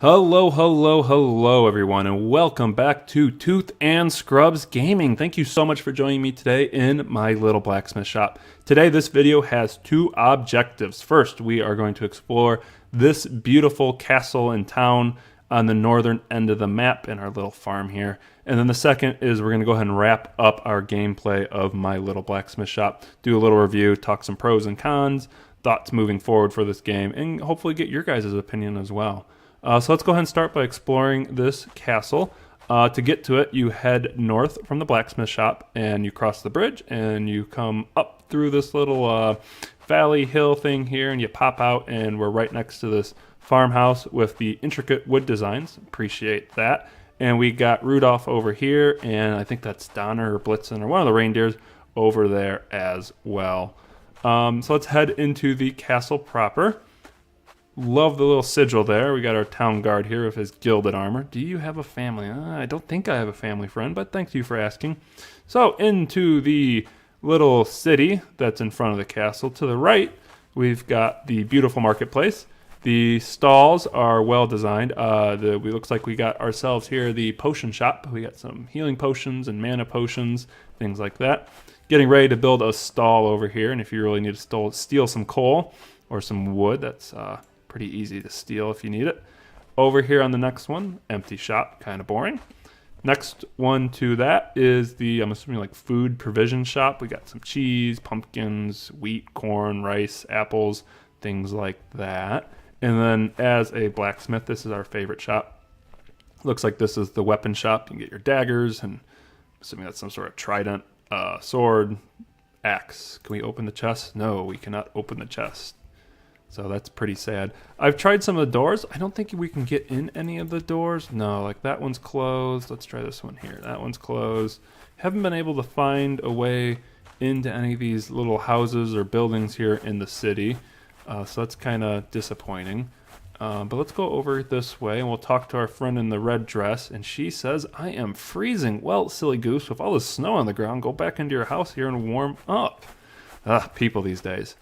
Hello, hello, hello, everyone, and welcome back to Tooth and Scrubs Gaming. Thank you so much for joining me today in my little blacksmith shop. Today, this video has two objectives. First, we are going to explore this beautiful castle and town on the northern end of the map in our little farm here. And then the second is we're going to go ahead and wrap up our gameplay of my little blacksmith shop, do a little review, talk some pros and cons, thoughts moving forward for this game, and hopefully get your guys' opinion as well. So let's go ahead and start by exploring this castle. To get to it, you head north from the blacksmith shop and you cross the bridge and you come up through this little valley hill thing here and you pop out, and we're right next to this farmhouse with the intricate wood designs. Appreciate that. And we got Rudolph over here, and I think that's Donner or Blitzen or one of the reindeers over there as well. So let's head into the castle proper. Love the little sigil there. We got our town guard here with his gilded armor. Do you have a family? I don't think I have a family friend, but thank you for asking. So into the little city that's in front of the castle. To the right, we've got the beautiful marketplace. The stalls are well designed. We looks like we got ourselves here the potion shop. We got some healing potions and mana potions, things like that. Getting ready to build a stall over here, and if you really need to steal some coal or some wood, that's pretty easy to steal if you need it. Over here on the next one, empty shop, kind of boring. Next one to that is the, I'm assuming like food provision shop. We got some cheese, pumpkins, wheat, corn, rice, apples, things like that. And then as a blacksmith, this is our favorite shop. Looks like this is the weapon shop. You can get your daggers, and I'm assuming that's some sort of trident, sword, axe. Can we open the chest? No, we cannot open the chest. So that's pretty sad. I've tried some of the doors. I don't think we can get in any of the doors. No, like that one's closed. Let's try this one here. That one's closed. Haven't been able to find a way into any of these little houses or buildings here in the city. So that's kind of disappointing. But let's go over this way and we'll talk to our friend in the red dress. And she says, I am freezing. Well, silly goose, with all the snow on the ground, go back into your house here and warm up. People these days.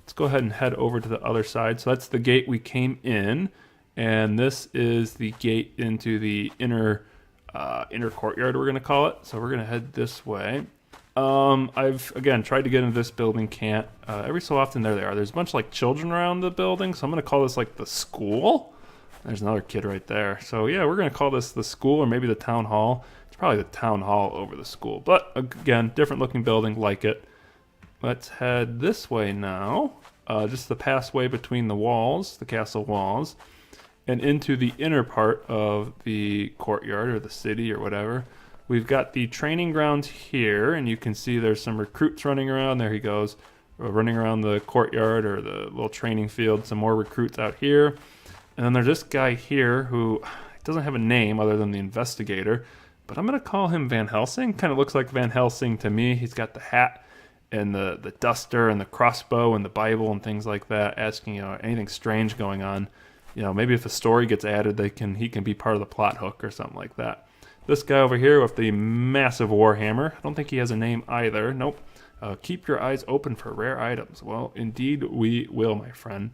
Let's go ahead and head over to the other side. So that's the gate we came in, and this is the gate into the inner courtyard, we're going to call it. So we're going to head this way. I've, again, tried to get into this building, can't. Every so often, there they are. There's a bunch of like children around the building, so I'm going to call this like the school. There's another kid right there. So yeah, we're going to call this the school or maybe the town hall. It's probably the town hall over the school. But again, different looking building, like it. Let's head this way now, just the passway between the walls, the castle walls, and into the inner part of the courtyard or the city or whatever. We've got the training grounds here, and you can see there's some recruits running around. There he goes, running around the courtyard or the little training field. Some more recruits out here. And then there's this guy here who doesn't have a name other than the investigator, but I'm going to call him Van Helsing. Kind of looks like Van Helsing to me. He's got the hat and the duster and the crossbow and the Bible and things like that, asking, anything strange going on. Maybe if a story gets added, he can be part of the plot hook or something like that. This guy over here with the massive warhammer, I don't think he has a name either. Nope. Keep your eyes open for rare items. Well, indeed we will, my friend.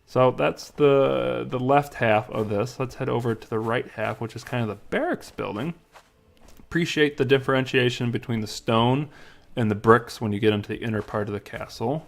So that's the left half of this. Let's head over to the right half, which is kind of the barracks building. Appreciate the differentiation between the stone and the bricks when you get into the inner part of the castle.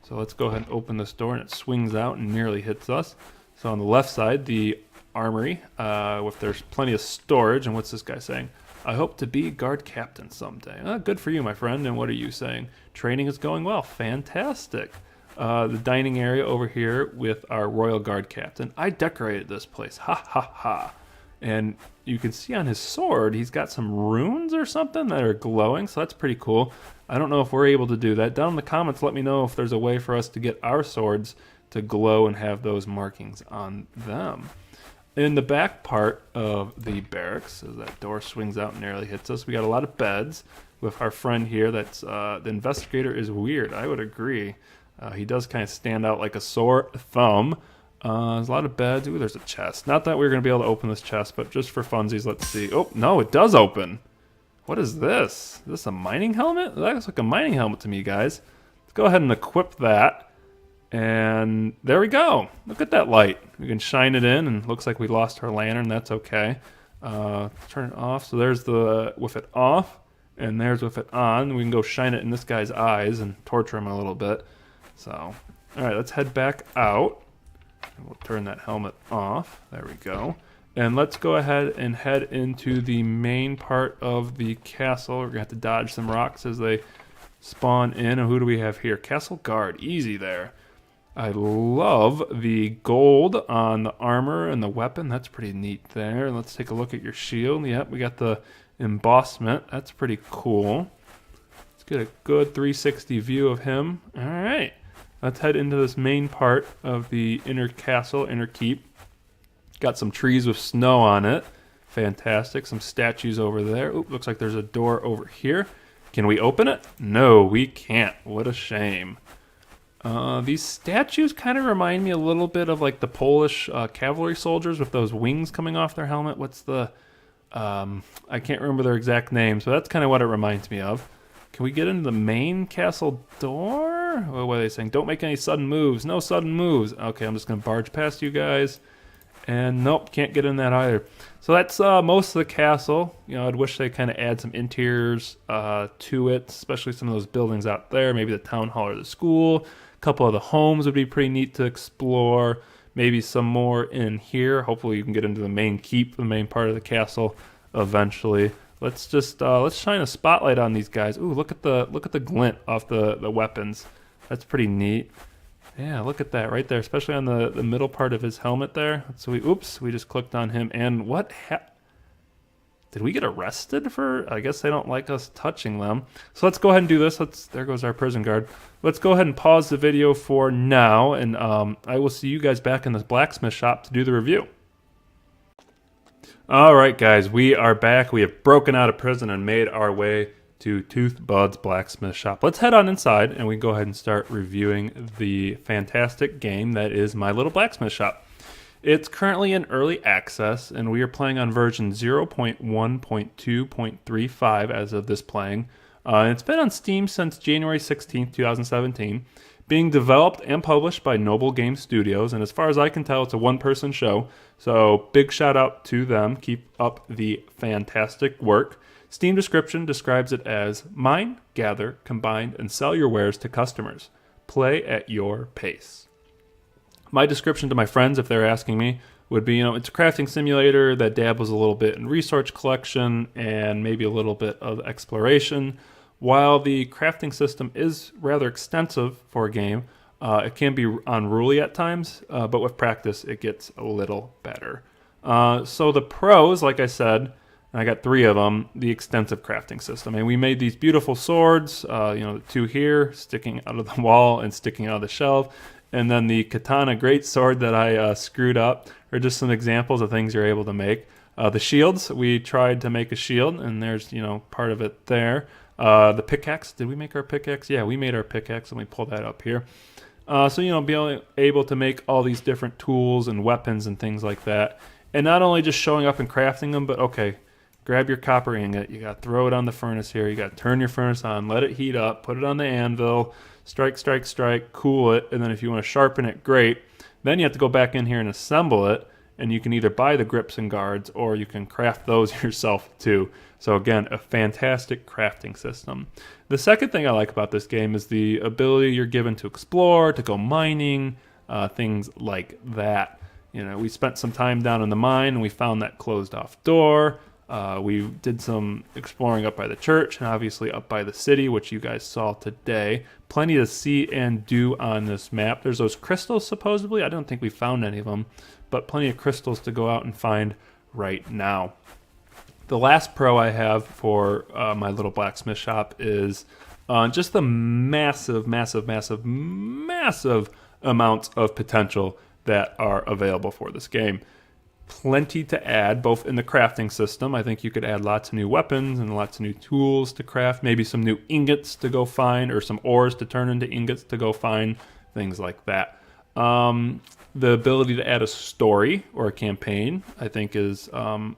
So let's go ahead and open this door, and it swings out and nearly hits us. So on the left side, the armory, with there's plenty of storage. And what's this guy saying? I hope to be guard captain someday. Good for you, my friend. And what are you saying? Training is going well. Fantastic. The dining area over here with our royal guard captain. I decorated this place. Ha ha ha. And you can see on his sword, he's got some runes or something that are glowing, so that's pretty cool. I don't know if we're able to do that. Down in the comments, let me know if there's a way for us to get our swords to glow and have those markings on them. In the back part of the barracks, as that door swings out and nearly hits us, we got a lot of beds with our friend here. That's the investigator is weird. I would agree. He does kind of stand out like a sore thumb. There's a lot of beds. Ooh, there's a chest. Not that we're going to be able to open this chest, but just for funsies, let's see. Oh, no, it does open. What is this? Is this a mining helmet? That looks like a mining helmet to me, guys. Let's go ahead and equip that. And there we go. Look at that light. We can shine it in, and it looks like we lost our lantern. That's okay. Turn it off. So there's the with it off, and there's with it on. We can go shine it in this guy's eyes and torture him a little bit. So, all right, let's head back out. We'll turn that helmet off. There we go. And let's go ahead and head into the main part of the castle. We're going to have to dodge some rocks as they spawn in. And who do we have here? Castle Guard. Easy there. I love the gold on the armor and the weapon. That's pretty neat there. Let's take a look at your shield. Yep, we got the embossment. That's pretty cool. Let's get a good 360 view of him. All right. Let's head into this main part of the inner castle, inner keep. Got some trees with snow on it. Fantastic. Some statues over there. Oop, looks like there's a door over here. Can we open it? No, we can't. What a shame. These statues kind of remind me a little bit of like the Polish cavalry soldiers with those wings coming off their helmet. What's the... I can't remember their exact names, but that's kind of what it reminds me of. Can we get into the main castle door? What are they saying? Don't make any sudden moves. No sudden moves. Okay, I'm just going to barge past you guys. And nope, can't get in that either. So that's most of the castle. You know, I'd wish they kind of add some interiors to it, especially some of those buildings out there. Maybe the town hall or the school. A couple of the homes would be pretty neat to explore. Maybe some more in here. Hopefully you can get into the main keep, the main part of the castle eventually. Let's just let's shine a spotlight on these guys. Ooh, look at the glint off the weapons. That's pretty neat. Yeah, look at that right there, especially on the middle part of his helmet there. So we just clicked on him, and what did we get arrested for? I guess they don't like us touching them. So let's go ahead and do this. There goes our prison guard. Let's go ahead and pause the video for now, and I will see you guys back in this blacksmith shop to do the review. All right, guys, we are back. We have broken out of prison and made our way to Tooth Bud's blacksmith shop. Let's head on inside, and we can go ahead and start reviewing the fantastic game that is My Little Blacksmith Shop. It's currently in early access, and we are playing on version 0.1.2.35 as of this playing. It's been on Steam since January 16th, 2017, being developed and published by Noble Game Studios, and as far as I can tell, it's a one-person show, so big shout-out to them. Keep up the fantastic work. Steam description describes it as mine, gather, combine, and sell your wares to customers. Play at your pace. My description to my friends, if they're asking me, would be, it's a crafting simulator that dabbles a little bit in resource collection and maybe a little bit of exploration. While the crafting system is rather extensive for a game, it can be unruly at times, but with practice, it gets a little better. So the pros, like I said, and I got 3 of them, the extensive crafting system. And we made these beautiful swords, the 2 here sticking out of the wall and sticking out of the shelf. And then the katana greatsword that I screwed up are just some examples of things you're able to make. The shields, we tried to make a shield, and there's, part of it there. The pickaxe, did we make our pickaxe? Yeah, we made our pickaxe, and we pull that up here. So, being able to make all these different tools and weapons and things like that. And not only just showing up and crafting them, but okay, grab your copper ingot, you got to throw it on the furnace here, you got to turn your furnace on, let it heat up, put it on the anvil, strike, strike, strike, cool it, and then if you want to sharpen it, great. Then you have to go back in here and assemble it, and you can either buy the grips and guards, or you can craft those yourself too. So again, a fantastic crafting system. The second thing I like about this game is the ability you're given to explore, to go mining, things like that. We spent some time down in the mine, and we found that closed off door. We did some exploring up by the church and obviously up by the city, which you guys saw today. Plenty to see and do on this map. There's those crystals, supposedly. I don't think we found any of them, but plenty of crystals to go out and find right now. The last pro I have for my little blacksmith shop is just the massive amounts of potential that are available for this game. Plenty to add, both in the crafting system. I think you could add lots of new weapons and lots of new tools to craft, maybe some new ingots to go find, or some ores to turn into ingots to go find, things like that. The ability to add a story or a campaign, I think, is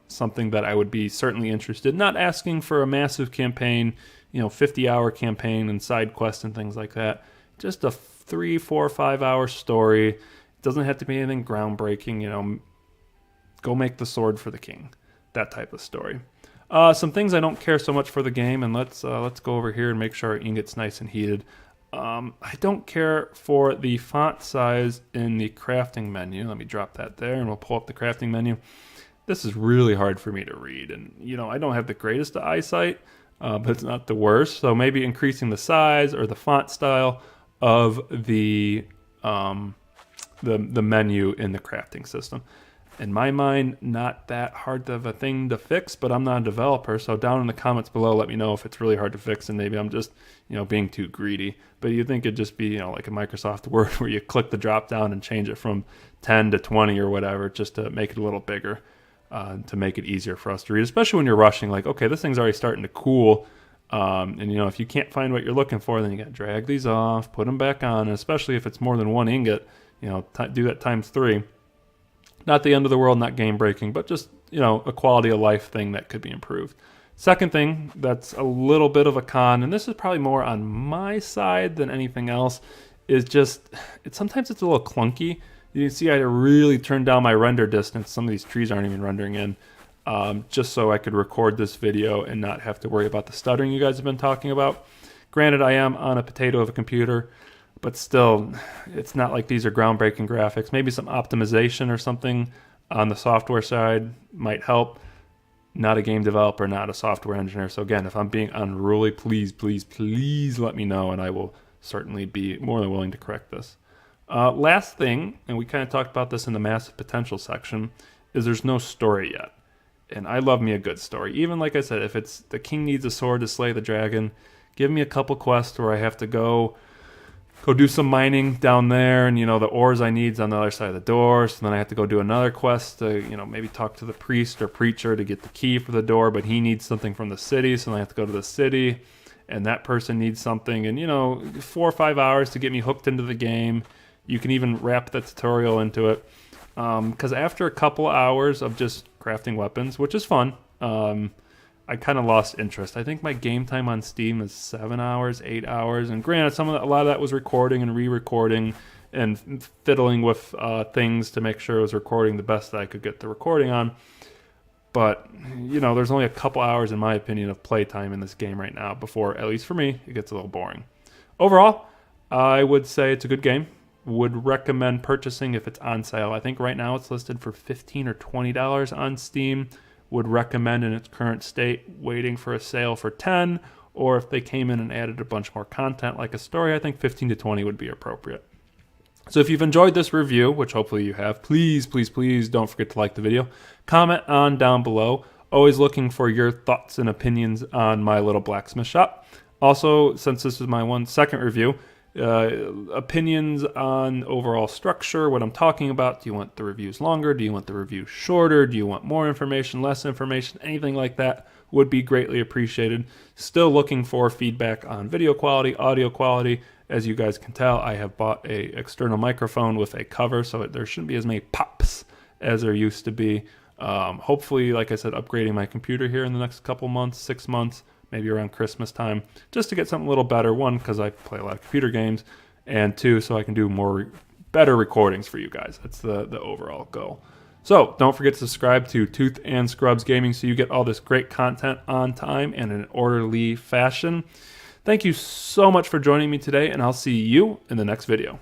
something that I would be certainly interested in. Not asking for a massive campaign, 50-hour campaign and side quests and things like that. Just a 3, 4, 5 hour story. It doesn't have to be anything groundbreaking, you know, go make the sword for the king, that type of story. Some things I don't care so much for the game, and let's go over here and make sure our ingot's nice and heated. I don't care for the font size in the crafting menu. Let me drop that there, and we'll pull up the crafting menu. This is really hard for me to read, and you know I don't have the greatest eyesight, but it's not the worst. So maybe increasing the size or the font style of the menu in the crafting system. In my mind, not that hard of a thing to fix, but I'm not a developer, so down in the comments below, let me know if it's really hard to fix, and maybe I'm just, you know, being too greedy. But you think it'd just be, you know, like a Microsoft Word where you click the drop down and change it from 10 to 20 or whatever, just to make it a little bigger, to make it easier for us to read, especially when you're rushing, like, okay, this thing's already starting to cool, and you know, if you can't find what you're looking for, then you gotta drag these off, put them back on, and especially if it's more than one ingot, you know, do that times 3. Not the end of the world, not game breaking, but just, you know, a quality of life thing that could be improved. Second thing that's a little bit of a con, and this is probably more on my side than anything else, is just, sometimes it's a little clunky. You can see I had to really turn down my render distance. Some of these trees aren't even rendering in, just so I could record this video and not have to worry about the stuttering you guys have been talking about. Granted, I am on a potato of a computer, but still, it's not like these are groundbreaking graphics. Maybe some optimization or something on the software side might help. Not a game developer, not a software engineer. So again, if I'm being unruly, please, please, please let me know, and I will certainly be more than willing to correct this. Last thing, and we kind of talked about this in the massive potential section, is there's no story yet. And I love me a good story. Even like I said, if it's the king needs a sword to slay the dragon, give me a couple quests where I have to go do some mining down there, and you know the ores I need's on the other side of the door, so then I have to go do another quest to, you know, maybe talk to the priest or preacher to get the key for the door, but he needs something from the city, so then I have to go to the city, and that person needs something, and you know, 4 or 5 hours to get me hooked into the game. You can even wrap the tutorial into it, because after a couple hours of just crafting weapons, which is fun, I kind of lost interest. I think my game time on Steam is 7 hours, 8 hours. And granted, a lot of that was recording and re-recording and fiddling with things to make sure it was recording the best that I could get the recording on. But, you know, there's only a couple hours, in my opinion, of playtime in this game right now before, at least for me, it gets a little boring. Overall, I would say it's a good game. Would recommend purchasing if it's on sale. I think right now it's listed for $15 or $20 on Steam. Would recommend in its current state waiting for a sale for $10, or if they came in and added a bunch more content like a story, I think $15 to $20 would be appropriate. So if you've enjoyed this review, which hopefully you have, please, please, please don't forget to like the video. Comment on down below. Always looking for your thoughts and opinions on my little blacksmith shop. Also, since this is my second review, opinions on overall structure, what I'm talking about. Do you want the reviews longer? Do you want the reviews shorter? Do you want more information, less information? Anything like that would be greatly appreciated. Still looking for feedback on video quality, audio quality. As you guys can tell, I have bought a external microphone with a cover, so there shouldn't be as many pops as there used to be. Hopefully, like I said, upgrading my computer here in the next couple months, 6 months, maybe around Christmas time, just to get something a little better. 1, because I play a lot of computer games, and 2, so I can do better recordings for you guys. That's the overall goal. So don't forget to subscribe to Tooth and Scrubs Gaming so you get all this great content on time and in an orderly fashion. Thank you so much for joining me today, and I'll see you in the next video.